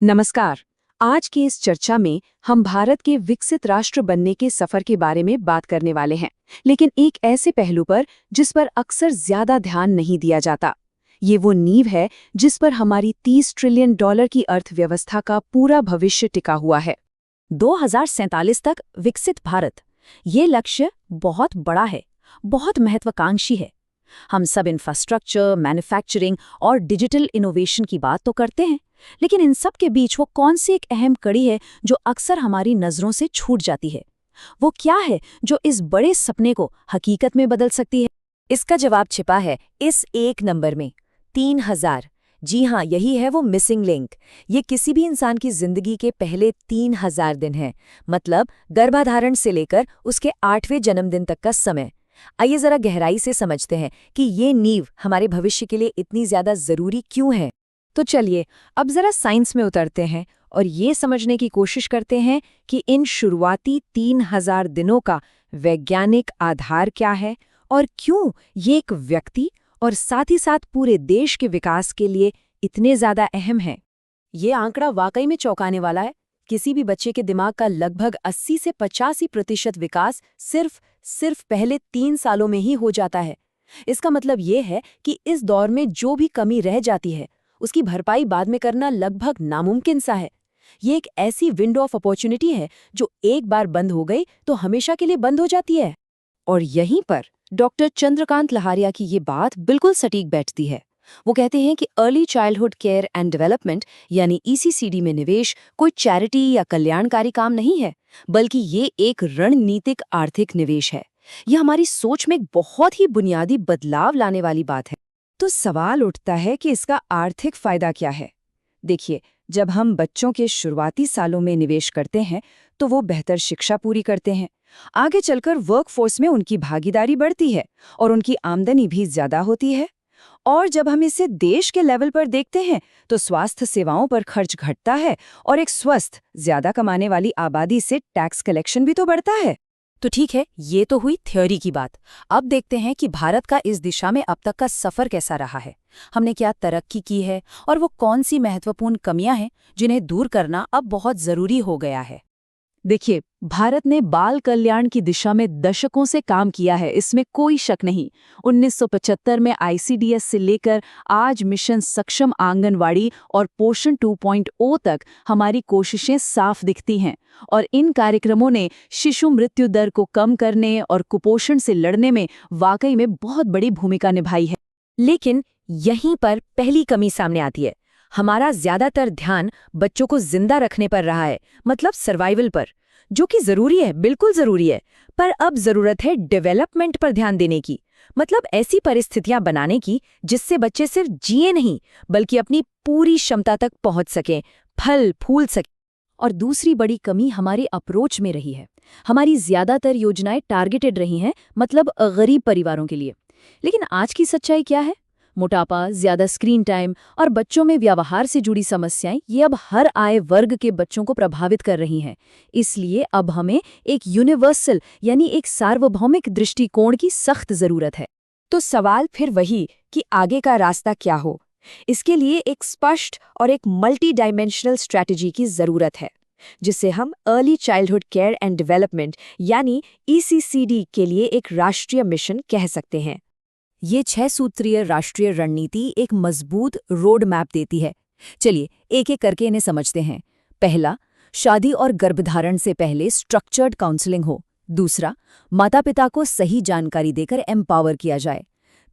नमस्कार। आज की इस चर्चा में हम भारत के विकसित राष्ट्र बनने के सफर के बारे में बात करने वाले हैं, लेकिन एक ऐसे पहलू पर जिस पर अक्सर ज्यादा ध्यान नहीं दिया जाता। ये वो नींव है जिस पर हमारी 30 ट्रिलियन डॉलर की अर्थव्यवस्था का पूरा भविष्य टिका हुआ है। 2047 तक विकसित भारत, ये लक्ष्य बहुत बड़ा है, बहुत महत्वाकांक्षी है। हम सब इंफ्रास्ट्रक्चर, मैन्युफैक्चरिंग और डिजिटल इनोवेशन की बात तो करते हैं, लेकिन इन सब के बीच वो कौन सी एक अहम कड़ी है जो अक्सर हमारी नज़रों से छूट जाती है? वो क्या है जो इस बड़े सपने को हकीकत में बदल सकती है? इसका जवाब छिपा है इस एक नंबर में, 3000। जी हाँ, यही है वो मिसिंग लिंक। ये किसी भी इंसान की जिंदगी के पहले 3000 दिन हैं, मतलब गर्भाधारण से लेकर उसके 8वें जन्मदिन तक का समय। आइए जरा गहराई से समझते हैं कि ये नींव हमारे भविष्य के लिए इतनी ज्यादा जरूरी क्यों है। तो चलिए अब जरा साइंस में उतरते हैं और ये समझने की कोशिश करते हैं कि इन शुरुआती 3000 दिनों का वैज्ञानिक आधार क्या है और क्यों ये एक व्यक्ति और साथ ही साथ पूरे देश के विकास के लिए इतने ज्यादा अहम है। ये आंकड़ा वाकई में चौंकाने वाला है। किसी भी बच्चे के दिमाग का लगभग 80 से 85% विकास सिर्फ पहले 3 सालों में ही हो जाता है। इसका मतलब ये है कि इस दौर में जो भी कमी रह जाती है, उसकी भरपाई बाद में करना लगभग नामुमकिन सा है। ये एक ऐसी विंडो ऑफ अपॉर्चुनिटी है जो एक बार बंद हो गई तो हमेशा के लिए बंद हो जाती है। और यहीं पर डॉक्टर चंद्रकांत लहारिया की ये बात बिल्कुल सटीक बैठती है। वो कहते हैं कि early childhood care and development यानी ईसीसीडी में निवेश कोई चैरिटी या कल्याणकारी काम नहीं है, बल्कि ये एक रणनीतिक आर्थिक निवेश है। यह हमारी सोच में एक बहुत ही बुनियादी बदलाव लाने वाली बात है। तो सवाल उठता है कि इसका आर्थिक फायदा क्या है। देखिए, जब हम बच्चों के शुरुआती सालों में निवेश करते हैं तो वो बेहतर शिक्षा पूरी करते हैं। आगे चलकर वर्कफोर्स में उनकी भागीदारी बढ़ती है और उनकी आमदनी भी ज्यादा होती है। और जब हम इसे देश के लेवल पर देखते हैं तो स्वास्थ्य सेवाओं पर खर्च घटता है और एक स्वस्थ, ज्यादा कमाने वाली आबादी से टैक्स कलेक्शन भी तो बढ़ता है। तो ठीक है, ये तो हुई थ्योरी की बात। अब देखते हैं कि भारत का इस दिशा में अब तक का सफर कैसा रहा है। हमने क्या तरक्की की है और वो कौन सी महत्वपूर्ण कमियां हैं जिन्हें दूर करना अब बहुत जरूरी हो गया है। देखिए, भारत ने बाल कल्याण की दिशा में दशकों से काम किया है, इसमें कोई शक नहीं। 1975 में आईसीडीएस से लेकर आज मिशन सक्षम आंगनवाड़ी और पोषण 2.0 तक हमारी कोशिशें साफ दिखती हैं। और इन कार्यक्रमों ने शिशु मृत्यु दर को कम करने और कुपोषण से लड़ने में वाकई में बहुत बड़ी भूमिका निभाई है। लेकिन यहीं पर पहली कमी सामने आती है। हमारा ज्यादातर ध्यान बच्चों को जिंदा रखने पर रहा है, मतलब सर्वाइवल पर, जो कि जरूरी है, बिल्कुल जरूरी है। पर अब जरूरत है डेवलपमेंट पर ध्यान देने की, मतलब ऐसी परिस्थितियां बनाने की जिससे बच्चे सिर्फ जिए नहीं बल्कि अपनी पूरी क्षमता तक पहुंच सकें, फल फूल सकें। और दूसरी बड़ी कमी हमारी अप्रोच में रही है। हमारी ज्यादातर योजनाएं टारगेटेड रही हैं, मतलब गरीब परिवारों के लिए। लेकिन आज की सच्चाई क्या है? मोटापा, ज्यादा स्क्रीन टाइम और बच्चों में व्यवहार से जुड़ी समस्याएं ये अब हर आय वर्ग के बच्चों को प्रभावित कर रही हैं। इसलिए अब हमें एक यूनिवर्सल यानी एक सार्वभौमिक दृष्टिकोण की सख्त जरूरत है। तो सवाल फिर वही कि आगे का रास्ता क्या हो। इसके लिए एक स्पष्ट और एक मल्टी डायमेंशनल स्ट्रैटेजी की जरूरत है, जिसे हम early childhood care and development यानी ईसीसीडी के लिए एक राष्ट्रीय मिशन कह सकते हैं। ये 6 सूत्रीय राष्ट्रीय रणनीति एक मजबूत रोड मैप देती है। चलिए एक एक करके इन्हें समझते हैं। पहला, शादी और गर्भधारण से पहले स्ट्रक्चर्ड काउंसलिंग हो। दूसरा, माता पिता को सही जानकारी देकर एम्पावर किया जाए।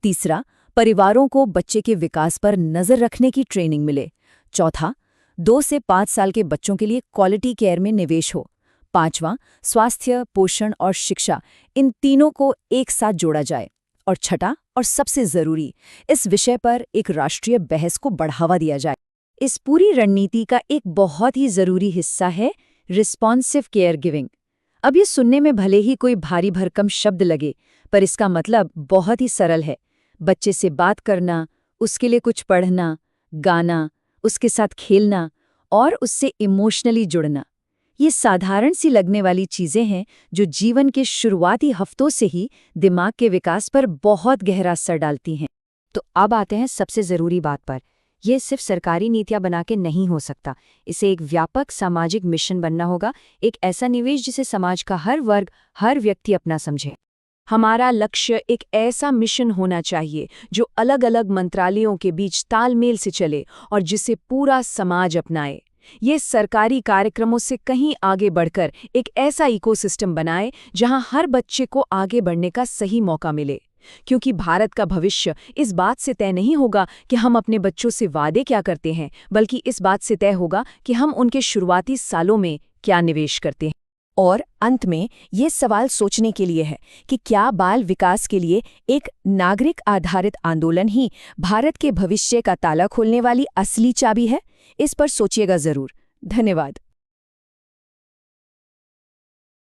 तीसरा, परिवारों को बच्चे के विकास पर नजर रखने की ट्रेनिंग मिले। चौथा, 2 से 5 साल के बच्चों के लिए क्वालिटी केयर में निवेश हो। पांचवां, स्वास्थ्य, पोषण और शिक्षा, इन तीनों को एक साथ जोड़ा जाए। और छठा और सबसे जरूरी, इस विषय पर एक राष्ट्रीय बहस को बढ़ावा दिया जाए। इस पूरी रणनीति का एक बहुत ही जरूरी हिस्सा है रिस्पॉन्सिव केयर गिविंग। अब ये सुनने में भले ही कोई भारी भरकम शब्द लगे, पर इसका मतलब बहुत ही सरल है। बच्चे से बात करना, उसके लिए कुछ पढ़ना, गाना, उसके साथ खेलना और उससे इमोशनली जुड़ना। ये साधारण सी लगने वाली चीजें हैं जो जीवन के शुरुआती हफ्तों से ही दिमाग के विकास पर बहुत गहरा असर डालती हैं। तो अब आते हैं सबसे जरूरी बात पर। ये सिर्फ सरकारी नीतियां बना के नहीं हो सकता। इसे एक व्यापक सामाजिक मिशन बनना होगा, एक ऐसा निवेश जिसे समाज का हर वर्ग, हर व्यक्ति अपना समझे। हमारा लक्ष्य एक ऐसा मिशन होना चाहिए जो अलग-अलग मंत्रालयों के बीच तालमेल से चले और जिसे पूरा समाज अपनाए। ये सरकारी कार्यक्रमों से कहीं आगे बढ़कर एक ऐसा इकोसिस्टम बनाए जहां हर बच्चे को आगे बढ़ने का सही मौका मिले। क्योंकि भारत का भविष्य इस बात से तय नहीं होगा कि हम अपने बच्चों से वादे क्या करते हैं, बल्कि इस बात से तय होगा कि हम उनके शुरुआती सालों में क्या निवेश करते हैं। और अंत में ये सवाल सोचने के लिए है कि क्या बाल विकास के लिए एक नागरिक आधारित आंदोलन ही भारत के भविष्य का ताला खोलने वाली असली चाबी है? इस पर सोचिएगा जरूर। धन्यवाद।